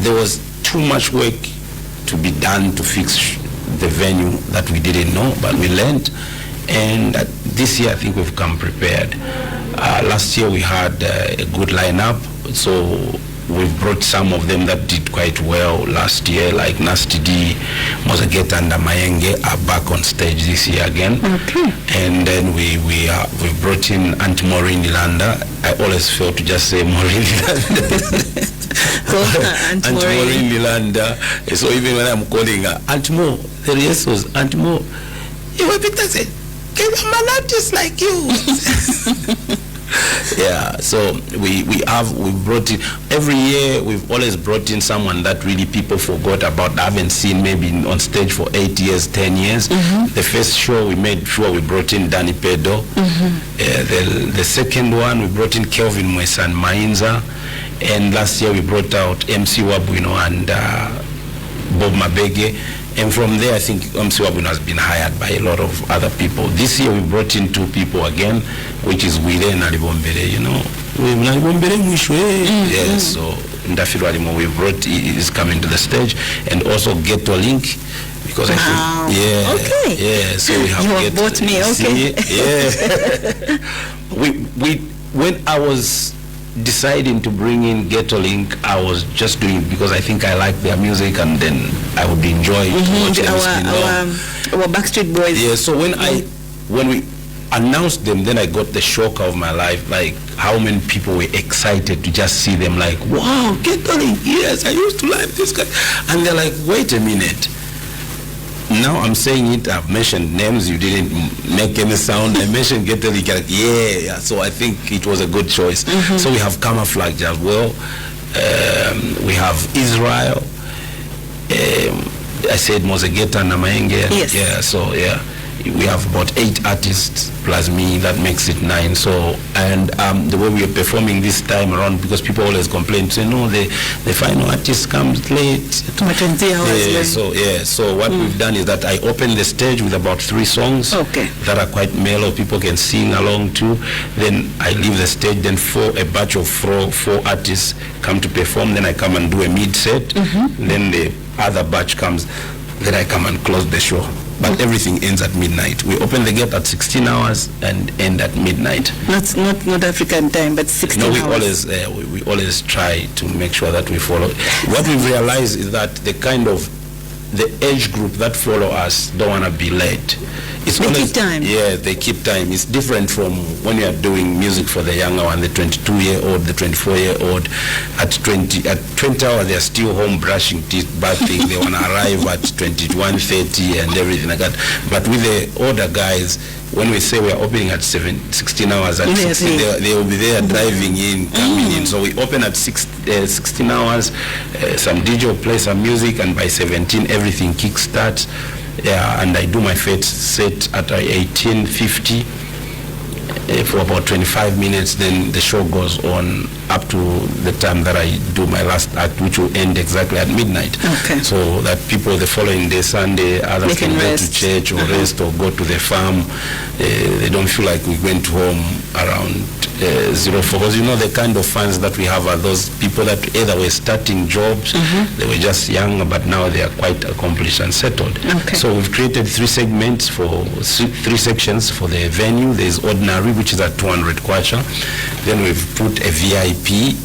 There was too much work to be done to fix the venue that we didn't know, but we learned. And this year I think we've come prepared. Last year we had a good lineup, so we've brought some of them that did quite well last year, like Nasty D, Mozageta and Mayenge are back on stage this year again. Okay. And then we brought in Aunt Maureen Landa. I always fail to just say Maureen Landa. Aunt Maureen Landa. So even when I'm calling her Aunt Mo, the rest was Aunt Mo. You were Peter said, I'm an artist like you. Yeah, so we brought in every year. We've always brought in someone that really people forgot about. I haven't seen maybe on stage for 8 years, 10 years. The first show we made sure we brought in Danny Pedo. The second one we brought in Kelvin Mwesa and Mainza, and last year we brought out MC Wabuino and Bob Mabege. And from there, I think MC Wabun has been hired by a lot of other people. This year, we brought in 2 people again, which is Wile and Alibombere, you know. Yeah, so Ndafiru Alimo, we brought, is coming to the stage. And also Ghetto Link, because I think, yeah. Okay. Yeah, so we have you have bought me, okay. Yeah. When I was deciding to bring in Ghetto Link, I was just doing it because I think I like their music, and then I would enjoy it. Our Backstreet Boys. Yeah, so when we announced them, then I got the shock of my life, like how many people were excited to just see them, like, wow, Ghetto Link, yes, I used to like this guy. And they're like, wait a minute. Now I'm saying it, I've mentioned names, you didn't make any sound. I mentioned Ghetto Link, like, yeah, so I think it was a good choice. So we have Camouflage as well. We have Israel. I said Mozegeta and Namaenge. Yes. Yeah, so yeah. We have about 8 artists plus me, that makes it 9. So, and the way we are performing this time around, because people always complain, say no, the final artist comes late. So what we've done is that I open the stage with about 3 songs that are quite mellow, people can sing along to. Then I leave the stage, then a batch of 4 artists come to perform, then I come and do a mid set, then the other batch comes, then I come and close the show. But everything ends at midnight. We open the gate at 16 hours and end at midnight. Not African time, but 16 hours. No, we always try to make sure that we follow. What we've realized is that the age group that follow us don't want to be late. They keep time. Yeah, they keep time. It's different from when you are doing music for the younger one, the 22-year-old, the 24-year-old. At 20 hours, they are still home brushing teeth, bathing. They want to arrive at 21:30 and everything like that. But with the older guys, when we say we are opening at 16 hours, at 16, they will be there driving in, coming in. So we open at 16 hours, some DJ will play some music, and by 17, everything kickstarts. Yeah, and I do my first set at 18:50 for about 25 minutes. Then the show goes on up to the time that I do my last act, which will end exactly at midnight. Okay. So that people the following day, Sunday, others can go to church or rest or go to the farm. They don't feel like we went home around 04. Because you know the kind of fans that we have are those people that either were starting jobs, they were just young, but now they are quite accomplished and settled. Okay. So we've created 3 segments for 3 sections for the venue. There's Ordinary, which is at 200 kwacha. Then we've put a VIP,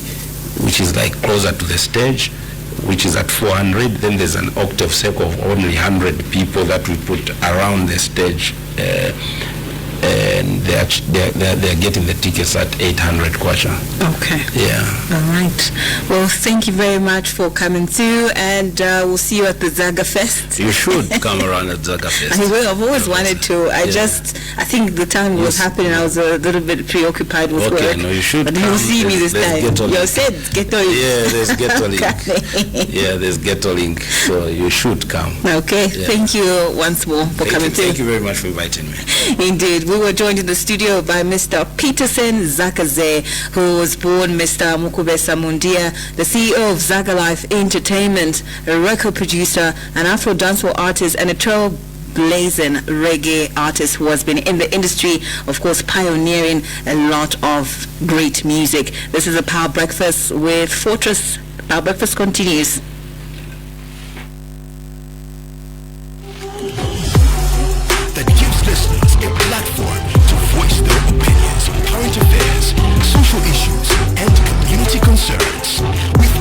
which is like closer to the stage, which is at 400. Then there's an octave circle of only 100 people that we put around the stage. And they're getting the tickets at 800 kwacha. Okay. Yeah. All right. Well, thank you very much for coming through, and we'll see you at the Zaga Fest. You should come around at Zaga Fest. I will. I've always wanted to. I think the time was happening. I was a little bit preoccupied with work. Okay, no, you should. But you'll see me this time. You said Ghetto Link. Yeah, there's Ghetto Link. Yeah, there's Ghetto Link. So you should come. Okay. Yeah. Thank you once more for coming through. Thank you very much for inviting me. Indeed. We were joined in the studio by Mr. Petersen Zagaze, who was born Mr. Mukubesa Mundia, the CEO of Zaga Life Entertainment, a record producer, an Afro dancehall artist, and a trailblazing reggae artist who has been in the industry, of course, pioneering a lot of great music. This is a Power Breakfast with Fortrace. Power Breakfast continues. That gives listeners a platform to voice their opinions on current affairs, social issues, and community concerns. With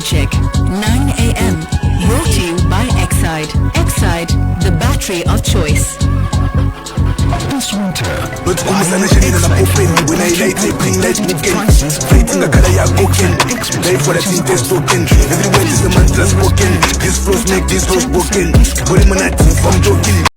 Check, 9 a.m. Brought to you by Exide. Exide, the battery of choice. This winter, But umusana shini na open when I light it bring light booking fighting the color ya cooking life for the team test token everywhere is the mantra spoken this flows make this flows broken what am I not from joking